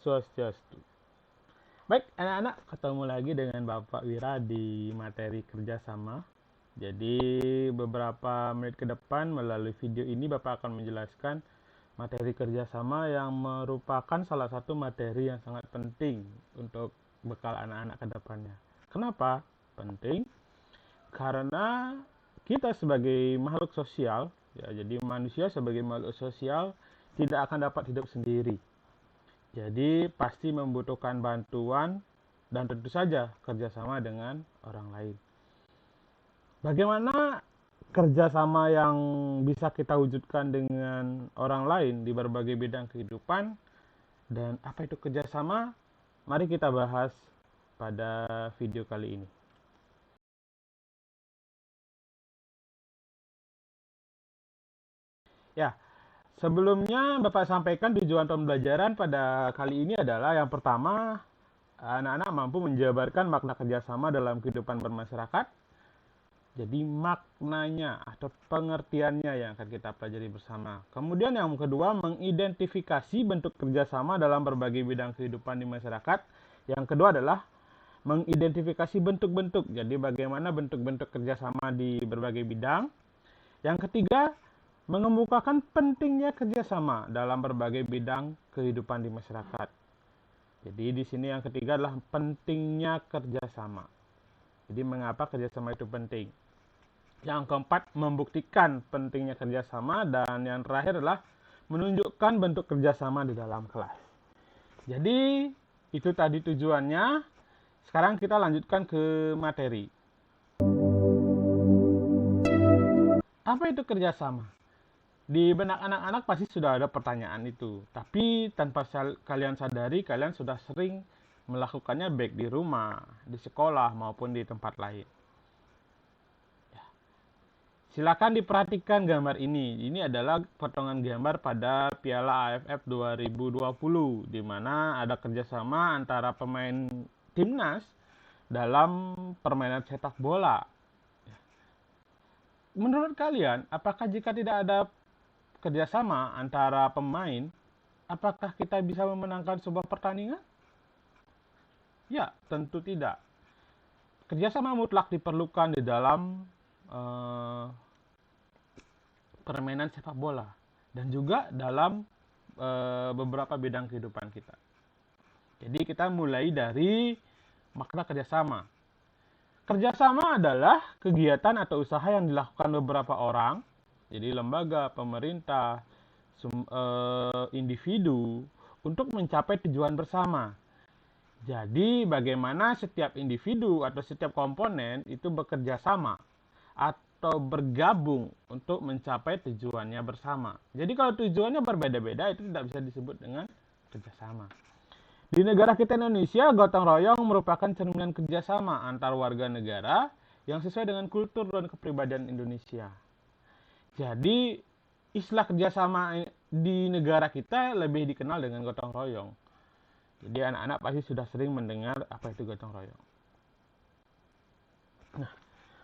Swastiastu. Baik, anak-anak, ketemu lagi dengan Bapak Wira di materi kerjasama. Jadi, beberapa menit ke depan melalui video ini Bapak akan menjelaskan materi kerjasama yang merupakan salah satu materi yang sangat penting untuk bekal anak-anak ke depannya. Kenapa penting? Karena kita sebagai makhluk sosial, ya, jadi manusia sebagai makhluk sosial tidak akan dapat hidup sendiri. Jadi pasti membutuhkan bantuan dan tentu saja kerjasama dengan orang lain. Bagaimana kerjasama yang bisa kita wujudkan dengan orang lain di berbagai bidang kehidupan dan apa itu kerjasama? Mari kita bahas pada video kali ini. Ya, sebelumnya Bapak sampaikan tujuan pembelajaran pada kali ini adalah yang pertama, anak-anak mampu menjabarkan makna kerjasama dalam kehidupan bermasyarakat. Jadi maknanya atau pengertiannya yang akan kita pelajari bersama. Kemudian yang kedua, mengidentifikasi bentuk kerjasama dalam berbagai bidang kehidupan di masyarakat. Yang kedua adalah mengidentifikasi bentuk-bentuk. Jadi bagaimana bentuk-bentuk kerjasama di berbagai bidang. Yang ketiga, mengemukakan pentingnya kerjasama dalam berbagai bidang kehidupan di masyarakat. Jadi di sini yang ketiga adalah pentingnya kerjasama. Jadi mengapa kerjasama itu penting? Yang keempat, membuktikan pentingnya kerjasama. Dan yang terakhir adalah menunjukkan bentuk kerjasama di dalam kelas. Jadi itu tadi tujuannya. Sekarang kita lanjutkan ke materi. Apa itu kerjasama? Di benak anak-anak pasti sudah ada pertanyaan itu. Tapi tanpa kalian sadari, kalian sudah sering melakukannya baik di rumah, di sekolah, maupun di tempat lain. Ya. Silakan diperhatikan gambar ini. Ini adalah potongan gambar pada Piala AFF 2020, di mana ada kerjasama antara pemain timnas dalam permainan sepak bola. Menurut kalian, apakah jika tidak ada kerjasama antara pemain, apakah kita bisa memenangkan sebuah pertandingan? Ya, tentu tidak. Kerjasama mutlak diperlukan di dalam permainan sepak bola dan juga dalam beberapa bidang kehidupan kita. Jadi kita mulai dari makna kerjasama. Kerjasama adalah kegiatan atau usaha yang dilakukan beberapa orang, jadi lembaga, pemerintah, individu, untuk mencapai tujuan bersama. Jadi bagaimana setiap individu atau setiap komponen itu bekerja sama atau bergabung untuk mencapai tujuannya bersama. Jadi kalau tujuannya berbeda-beda itu tidak bisa disebut dengan kerjasama. Di negara kita Indonesia, gotong royong merupakan cerminan kerjasama antar warga negara yang sesuai dengan kultur dan kepribadian Indonesia. Jadi, istilah kerjasama di negara kita lebih dikenal dengan gotong royong. Jadi, anak-anak pasti sudah sering mendengar apa itu gotong royong. Nah,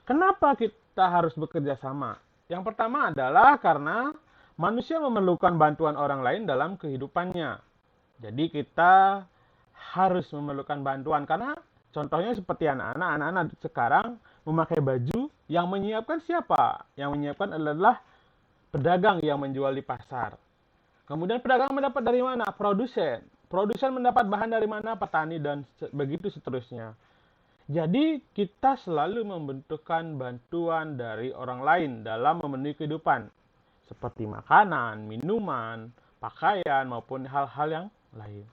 kenapa kita harus bekerja sama? Yang pertama adalah karena manusia memerlukan bantuan orang lain dalam kehidupannya. Jadi, kita harus memerlukan bantuan karena contohnya seperti anak-anak sekarang memakai baju yang menyiapkan siapa? Yang menyiapkan adalah pedagang yang menjual di pasar. Kemudian pedagang mendapat dari mana? Produsen. Produsen mendapat bahan dari mana? Petani dan begitu seterusnya. Jadi kita selalu membutuhkan bantuan dari orang lain dalam memenuhi kehidupan. Seperti makanan, minuman, pakaian, maupun hal-hal yang lain.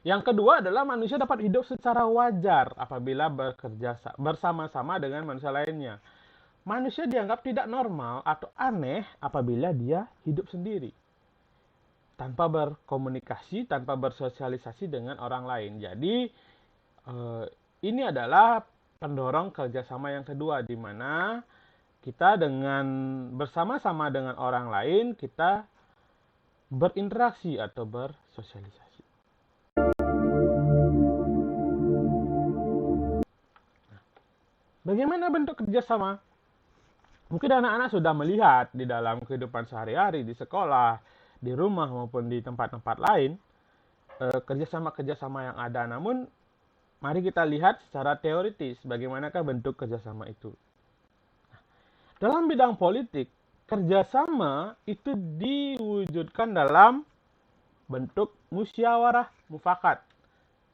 Yang kedua adalah manusia dapat hidup secara wajar apabila bekerja bersama-sama dengan manusia lainnya. Manusia dianggap tidak normal atau aneh apabila dia hidup sendiri, tanpa berkomunikasi, tanpa bersosialisasi dengan orang lain. Jadi, ini adalah pendorong kerjasama yang kedua, di mana kita dengan bersama-sama dengan orang lain, kita berinteraksi atau bersosialisasi. Bagaimana bentuk kerjasama? Mungkin anak-anak sudah melihat di dalam kehidupan sehari-hari, di sekolah, di rumah maupun di tempat-tempat lain, kerjasama-kerjasama yang ada. Namun, mari kita lihat secara teoritis bagaimanakah bentuk kerjasama itu. Dalam bidang politik, kerjasama itu diwujudkan dalam bentuk musyawarah mufakat.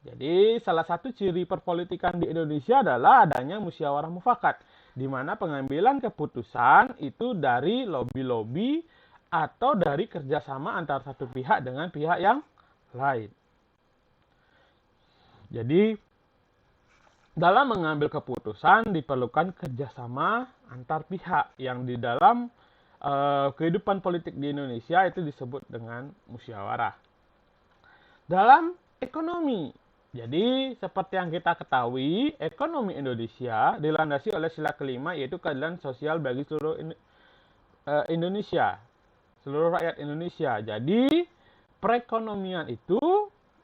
Jadi, salah satu ciri perpolitikan di Indonesia adalah adanya musyawarah mufakat, di mana pengambilan keputusan itu dari lobi-lobi atau dari kerjasama antara satu pihak dengan pihak yang lain. Jadi, dalam mengambil keputusan diperlukan kerjasama antar pihak yang di dalam kehidupan politik di Indonesia itu disebut dengan musyawarah. Dalam ekonomi, jadi seperti yang kita ketahui, ekonomi Indonesia dilandasi oleh sila kelima yaitu keadilan sosial bagi seluruh Indonesia, seluruh rakyat Indonesia. Jadi perekonomian itu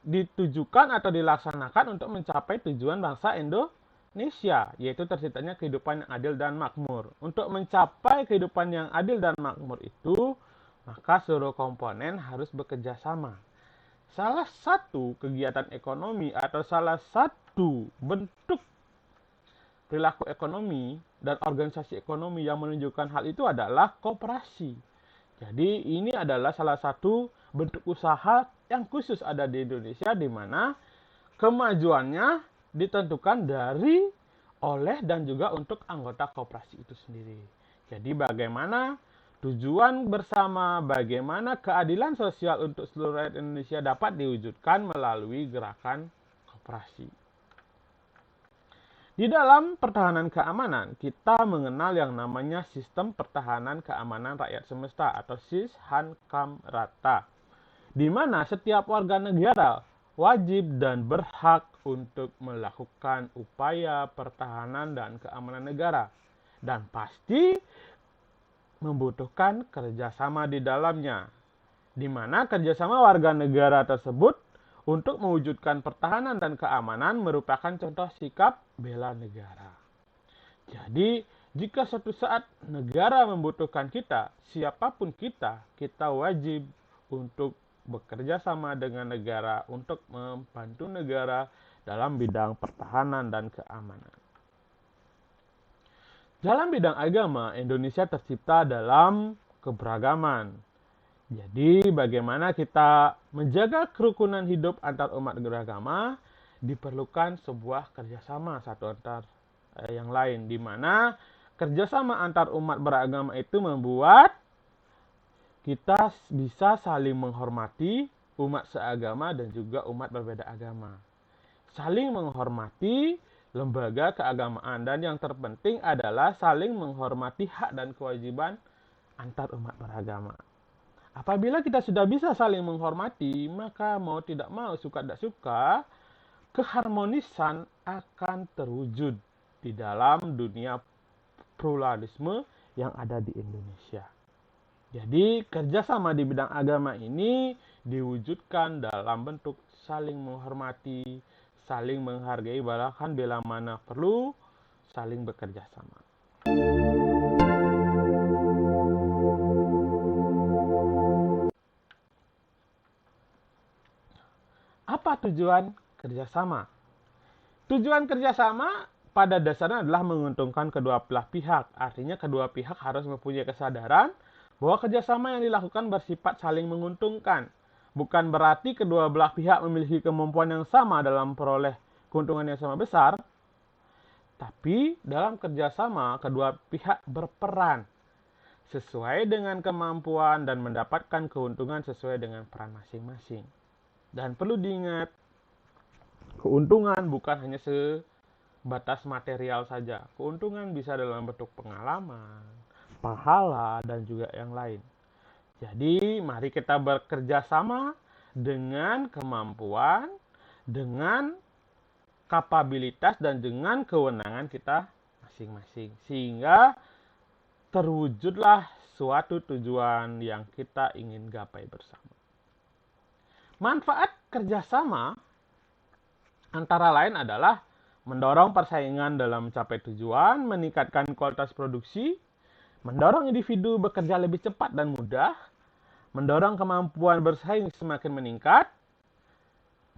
ditujukan atau dilaksanakan untuk mencapai tujuan bangsa Indonesia, yaitu terciptanya kehidupan yang adil dan makmur. Untuk mencapai kehidupan yang adil dan makmur itu, maka seluruh komponen harus bekerja sama. Salah satu kegiatan ekonomi atau salah satu bentuk perilaku ekonomi dan organisasi ekonomi yang menunjukkan hal itu adalah koperasi. Jadi ini adalah salah satu bentuk usaha yang khusus ada di Indonesia di mana kemajuannya ditentukan dari, oleh, dan juga untuk anggota koperasi itu sendiri. Jadi bagaimana tujuan bersama, bagaimana keadilan sosial untuk seluruh rakyat Indonesia dapat diwujudkan melalui gerakan koperasi. Di dalam pertahanan keamanan, kita mengenal yang namanya Sistem Pertahanan Keamanan Rakyat Semesta atau SIS-HANKAM-RATA, di mana setiap warga negara wajib dan berhak untuk melakukan upaya pertahanan dan keamanan negara, dan pasti membutuhkan kerjasama di dalamnya, di mana kerjasama warga negara tersebut untuk mewujudkan pertahanan dan keamanan merupakan contoh sikap bela negara. Jadi, jika suatu saat negara membutuhkan kita, siapapun kita wajib untuk bekerja sama dengan negara untuk membantu negara dalam bidang pertahanan dan keamanan. Dalam bidang agama, Indonesia tercipta dalam keberagaman. Jadi, bagaimana kita menjaga kerukunan hidup antar umat beragama, diperlukan sebuah kerjasama satu antar yang lain, di mana kerjasama antar umat beragama itu membuat kita bisa saling menghormati umat seagama dan juga umat berbeda agama. Saling menghormati lembaga keagamaan, dan yang terpenting adalah saling menghormati hak dan kewajiban antar umat beragama. Apabila kita sudah bisa saling menghormati, maka mau tidak mau, suka tidak suka, keharmonisan akan terwujud di dalam dunia pluralisme yang ada di Indonesia. Jadi, kerjasama di bidang agama ini diwujudkan dalam bentuk saling menghormati, saling menghargai, bahkan bila mana perlu, saling bekerja sama. Apa tujuan kerjasama? Tujuan kerjasama pada dasarnya adalah menguntungkan kedua belah pihak. Artinya kedua pihak harus mempunyai kesadaran bahwa kerjasama yang dilakukan bersifat saling menguntungkan. Bukan berarti kedua belah pihak memiliki kemampuan yang sama dalam peroleh keuntungan yang sama besar. Tapi dalam kerjasama kedua pihak berperan sesuai dengan kemampuan dan mendapatkan keuntungan sesuai dengan peran masing-masing. Dan perlu diingat, keuntungan bukan hanya sebatas material saja. Keuntungan bisa dalam bentuk pengalaman, pahala, dan juga yang lain. Jadi, mari kita bekerja sama dengan kemampuan, dengan kapabilitas, dan dengan kewenangan kita masing-masing. Sehingga terwujudlah suatu tujuan yang kita ingin gapai bersama. Manfaat kerjasama antara lain adalah mendorong persaingan dalam mencapai tujuan, meningkatkan kualitas produksi, mendorong individu bekerja lebih cepat dan mudah, mendorong kemampuan bersaing semakin meningkat,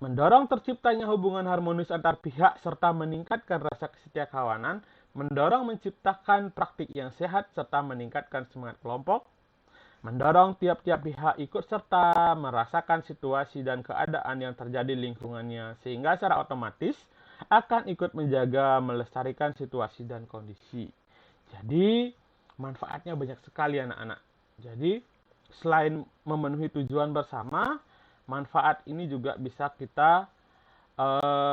mendorong terciptanya hubungan harmonis antar pihak serta meningkatkan rasa kesetiakawanan, mendorong menciptakan praktik yang sehat serta meningkatkan semangat kelompok, mendorong tiap-tiap pihak ikut serta merasakan situasi dan keadaan yang terjadi di lingkungannya sehingga secara otomatis akan ikut menjaga melestarikan situasi dan kondisi. Jadi, manfaatnya banyak sekali anak-anak. Jadi, selain memenuhi tujuan bersama, manfaat ini juga bisa kita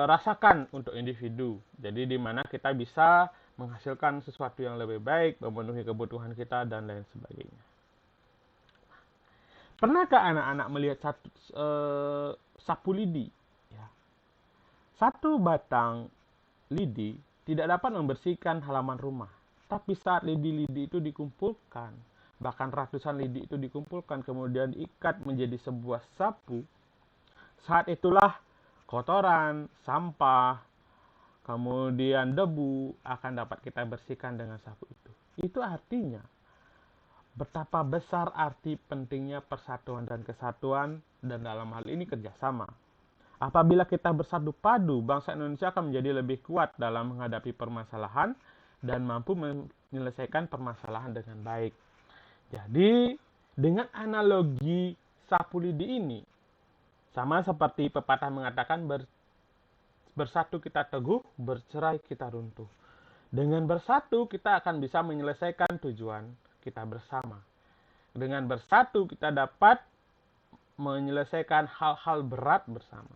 rasakan untuk individu. Jadi di mana kita bisa menghasilkan sesuatu yang lebih baik, memenuhi kebutuhan kita dan lain sebagainya. Pernahkah anak-anak melihat sapu lidi? Ya. Satu batang lidi tidak dapat membersihkan halaman rumah. Tapi saat lidi-lidi itu dikumpulkan, bahkan ratusan lidi itu dikumpulkan, kemudian diikat menjadi sebuah sapu, saat itulah kotoran, sampah, kemudian debu akan dapat kita bersihkan dengan sapu itu. Itu artinya betapa besar arti pentingnya persatuan dan kesatuan dan dalam hal ini kerjasama. Apabila kita bersatu padu, bangsa Indonesia akan menjadi lebih kuat dalam menghadapi permasalahan dan mampu menyelesaikan permasalahan dengan baik. Jadi, dengan analogi sapu lidi ini, sama seperti pepatah mengatakan bersatu kita teguh, bercerai kita runtuh. Dengan bersatu kita akan bisa menyelesaikan tujuan kita bersama. Dengan bersatu kita dapat menyelesaikan hal-hal berat bersama.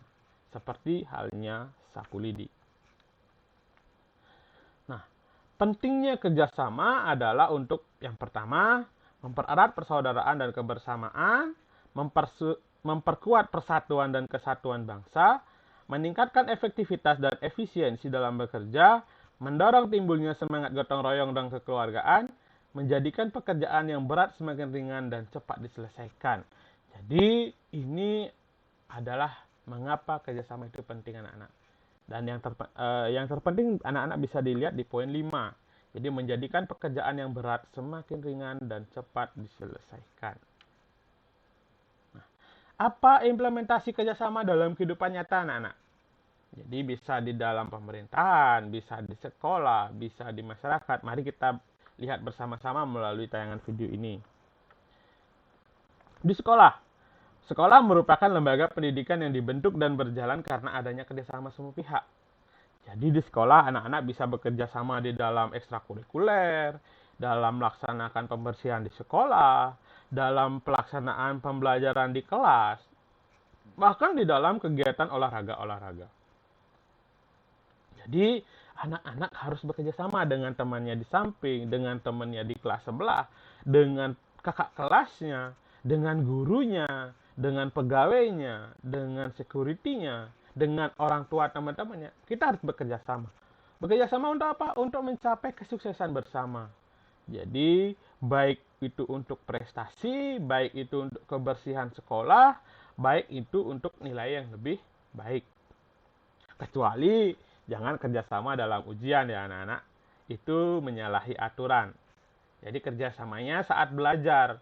Seperti halnya sapu lidi. Nah, pentingnya kerjasama adalah untuk yang pertama, mempererat persaudaraan dan kebersamaan, memperkuat persatuan dan kesatuan bangsa, meningkatkan efektivitas dan efisiensi dalam bekerja, mendorong timbulnya semangat gotong royong dan kekeluargaan, menjadikan pekerjaan yang berat semakin ringan dan cepat diselesaikan. Jadi ini adalah mengapa kerjasama itu penting anak-anak. Dan yang terpenting anak-anak bisa dilihat di poin 5. Jadi menjadikan pekerjaan yang berat semakin ringan dan cepat diselesaikan. Apa implementasi kerjasama dalam kehidupan nyata anak-anak? Jadi bisa di dalam pemerintahan, bisa di sekolah, bisa di masyarakat. Mari kita lihat bersama-sama melalui tayangan video ini. Di sekolah. Sekolah merupakan lembaga pendidikan yang dibentuk dan berjalan karena adanya kerjasama semua pihak. Jadi di sekolah anak-anak bisa bekerja sama di dalam ekstrakurikuler, dalam melaksanakan pembersihan di sekolah, dalam pelaksanaan pembelajaran di kelas, bahkan di dalam kegiatan olahraga-olahraga. Jadi anak-anak harus bekerja sama dengan temannya di samping, dengan temannya di kelas sebelah, dengan kakak kelasnya, dengan gurunya, dengan pegawainya, dengan security-nya, dengan orang tua teman-temannya. Kita harus bekerja sama. Bekerja sama untuk apa? Untuk mencapai kesuksesan bersama. Jadi, baik itu untuk prestasi, baik itu untuk kebersihan sekolah, baik itu untuk nilai yang lebih baik. Kecuali jangan kerjasama dalam ujian ya anak-anak. Itu menyalahi aturan. Jadi kerjasamanya saat belajar.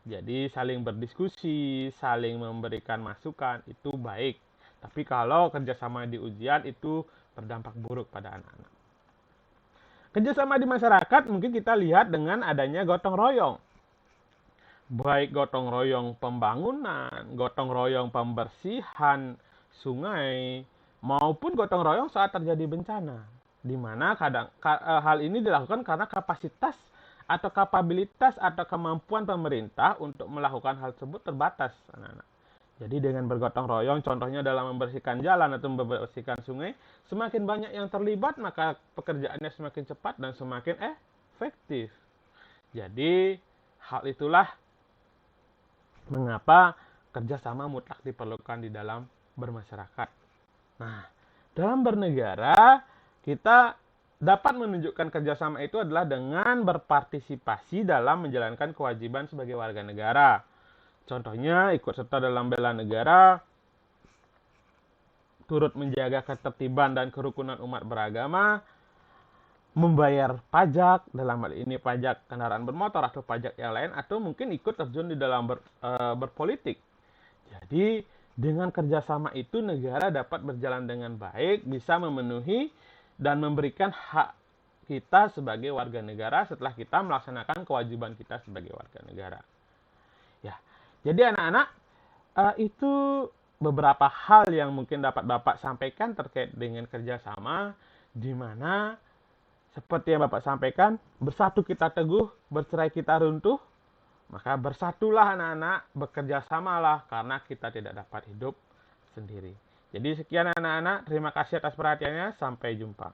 Jadi saling berdiskusi, saling memberikan masukan, itu baik. Tapi kalau kerjasama di ujian itu berdampak buruk pada anak-anak. Kerjasama di masyarakat mungkin kita lihat dengan adanya gotong royong. Baik gotong royong pembangunan, gotong royong pembersihan sungai, maupun gotong royong saat terjadi bencana. Di mana hal ini dilakukan karena kapasitas atau kapabilitas atau kemampuan pemerintah untuk melakukan hal tersebut terbatas, anak-anak. Jadi dengan bergotong royong, contohnya dalam membersihkan jalan atau membersihkan sungai, semakin banyak yang terlibat, maka pekerjaannya semakin cepat dan semakin efektif. Jadi hal itulah mengapa kerjasama mutlak diperlukan di dalam bermasyarakat. Nah, dalam bernegara, kita dapat menunjukkan kerjasama itu adalah dengan berpartisipasi dalam menjalankan kewajiban sebagai warga negara. Contohnya, ikut serta dalam bela negara, turut menjaga ketertiban dan kerukunan umat beragama, membayar pajak, dalam hal ini pajak kendaraan bermotor atau pajak yang lain, atau mungkin ikut terjun di dalam berpolitik. Jadi dengan kerjasama itu negara dapat berjalan dengan baik, bisa memenuhi dan memberikan hak kita sebagai warga negara setelah kita melaksanakan kewajiban kita sebagai warga negara. Ya, jadi anak-anak, itu beberapa hal yang mungkin dapat Bapak sampaikan terkait dengan kerjasama, di mana seperti yang Bapak sampaikan, bersatu kita teguh, bercerai kita runtuh, maka bersatulah anak-anak, bekerja samalah karena kita tidak dapat hidup sendiri. Jadi sekian anak-anak, terima kasih atas perhatiannya, sampai jumpa.